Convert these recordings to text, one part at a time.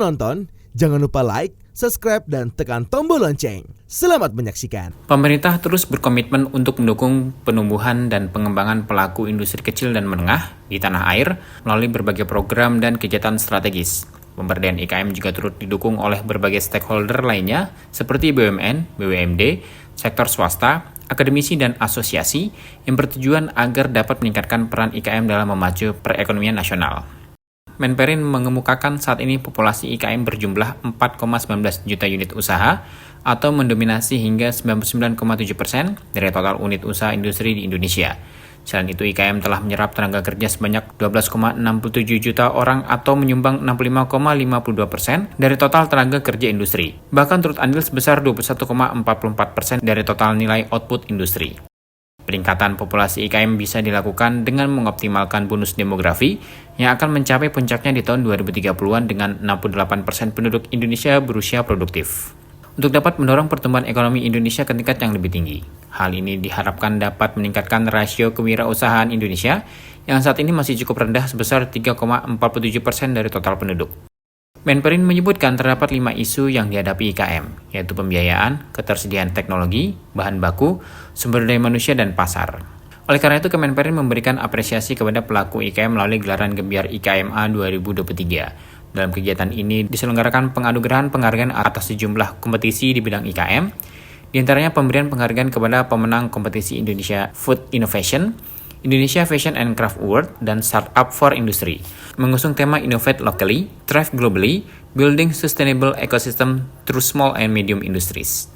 menonton, jangan lupa like, subscribe, dan tekan tombol lonceng. Selamat menyaksikan. Pemerintah terus berkomitmen untuk mendukung penumbuhan dan pengembangan pelaku industri kecil dan menengah di tanah air melalui berbagai program dan kegiatan strategis. Pemberdayaan IKM juga turut didukung oleh berbagai stakeholder lainnya seperti BUMN, BUMD, sektor swasta, akademisi, dan asosiasi yang bertujuan agar dapat meningkatkan peran IKM dalam memacu perekonomian nasional. Menperin mengemukakan saat ini populasi IKM berjumlah 4,19 juta unit usaha atau mendominasi hingga 99,7% dari total unit usaha industri di Indonesia. Selain itu, IKM telah menyerap tenaga kerja sebanyak 12,67 juta orang atau menyumbang 65,52% dari total tenaga kerja industri. Bahkan turut andil sebesar 21,44% dari total nilai output industri. Peningkatan populasi IKM bisa dilakukan dengan mengoptimalkan bonus demografi yang akan mencapai puncaknya di tahun 2030-an dengan 68% penduduk Indonesia berusia produktif. Untuk dapat mendorong pertumbuhan ekonomi Indonesia ke tingkat yang lebih tinggi. Hal ini diharapkan dapat meningkatkan rasio kewirausahaan Indonesia yang saat ini masih cukup rendah sebesar 3,47% dari total penduduk. Menperin menyebutkan terdapat 5 isu yang dihadapi IKM, yaitu pembiayaan, ketersediaan teknologi, bahan baku, sumber daya manusia, dan pasar. Oleh karena itu, Kemenperin memberikan apresiasi kepada pelaku IKM melalui gelaran Gebiar IKMA 2023. Dalam kegiatan ini diselenggarakan penganugerahan penghargaan atas sejumlah kompetisi di bidang IKM, di antaranya pemberian penghargaan kepada pemenang kompetisi Indonesia Food Innovation, Indonesia Fashion and Craft Award, dan Startup for Industry, mengusung tema Innovate Locally, Thrive Globally, Building Sustainable Ecosystem Through Small and Medium Industries.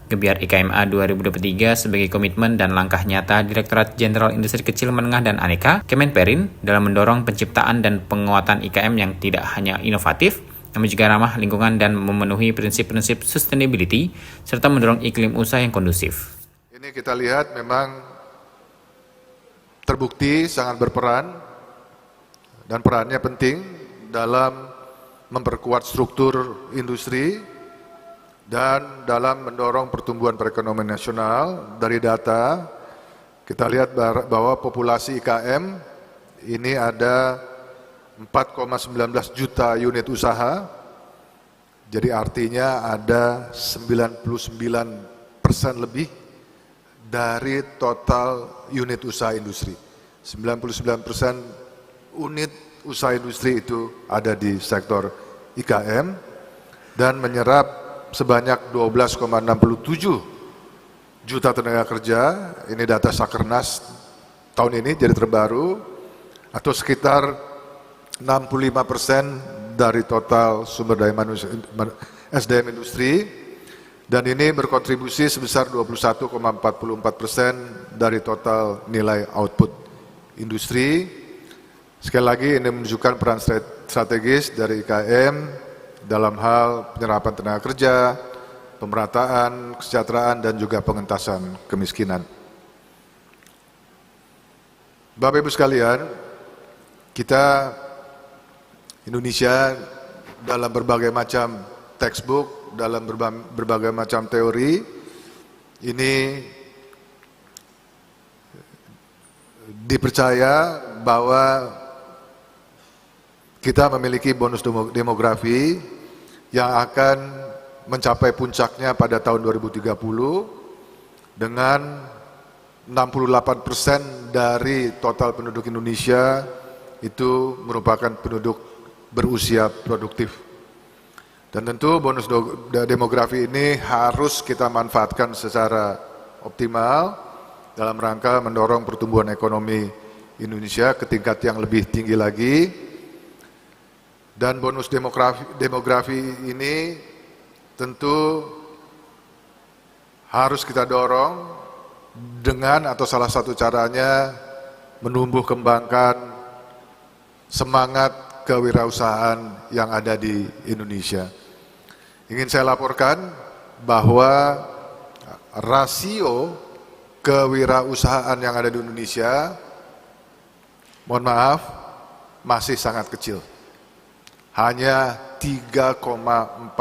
Gebiar IKMA 2023 sebagai komitmen dan langkah nyata Direktorat Jenderal Industri Kecil Menengah dan Aneka, Kemenperin, dalam mendorong penciptaan dan penguatan IKM yang tidak hanya inovatif, namun juga ramah lingkungan dan memenuhi prinsip-prinsip sustainability, serta mendorong iklim usaha yang kondusif. Ini kita lihat memang terbukti sangat berperan dan perannya penting dalam memperkuat struktur industri dan dalam mendorong pertumbuhan perekonomian nasional. Dari data kita lihat bahwa populasi IKM ini ada 4,19 juta unit usaha, jadi artinya ada 99% lebih dari total unit usaha industri. 99% unit usaha industri itu ada di sektor IKM dan menyerap sebanyak 12,67 juta tenaga kerja. Ini data Sakernas tahun ini jadi terbaru, atau sekitar 65% dari total sumber daya manusia SDM industri, dan ini berkontribusi sebesar 21,44% dari total nilai output industri. Sekali lagi ini menunjukkan peran strategis dari IKM dalam hal penyerapan tenaga kerja, pemerataan, kesejahteraan, dan juga pengentasan kemiskinan. Bapak Ibu sekalian, kita Indonesia dalam berbagai macam textbook, dalam berbagai macam teori, ini dipercaya bahwa kita memiliki bonus demografi yang akan mencapai puncaknya pada tahun 2030 dengan 68% dari total penduduk Indonesia itu merupakan penduduk berusia produktif. Dan tentu bonus demografi ini harus kita manfaatkan secara optimal dalam rangka mendorong pertumbuhan ekonomi Indonesia ke tingkat yang lebih tinggi lagi. Dan bonus demografi ini tentu harus kita dorong dengan, atau salah satu caranya, menumbuh kembangkan semangat kewirausahaan yang ada di Indonesia. Ingin saya laporkan bahwa rasio kewirausahaan yang ada di Indonesia, mohon maaf, masih sangat kecil. Hanya 3,47%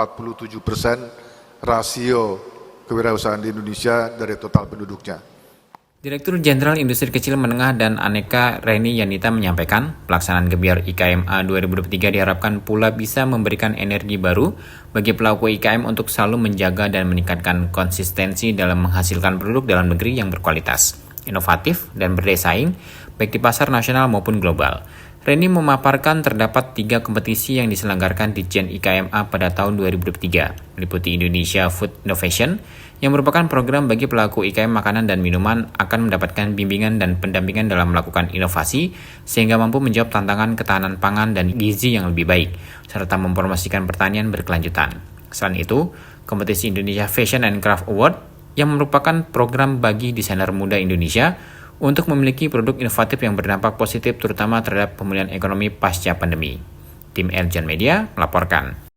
rasio kewirausahaan di Indonesia dari total penduduknya. Direktur Jenderal Industri Kecil Menengah dan Aneka Reni Yanita menyampaikan, pelaksanaan Gebiar IKMA 2023 diharapkan pula bisa memberikan energi baru bagi pelaku IKM untuk selalu menjaga dan meningkatkan konsistensi dalam menghasilkan produk dalam negeri yang berkualitas, inovatif, dan berdaya saing, baik di pasar nasional maupun global. Reni memaparkan terdapat 3 kompetisi yang diselenggarakan di Jen IKMA pada tahun 2023, meliputi Indonesia Food Innovation, yang merupakan program bagi pelaku IKM makanan dan minuman akan mendapatkan bimbingan dan pendampingan dalam melakukan inovasi sehingga mampu menjawab tantangan ketahanan pangan dan gizi yang lebih baik, serta mempromosikan pertanian berkelanjutan. Selain itu, kompetisi Indonesia Fashion and Craft Award yang merupakan program bagi desainer muda Indonesia untuk memiliki produk inovatif yang berdampak positif terutama terhadap pemulihan ekonomi pasca pandemi. Tim Eljan Media melaporkan.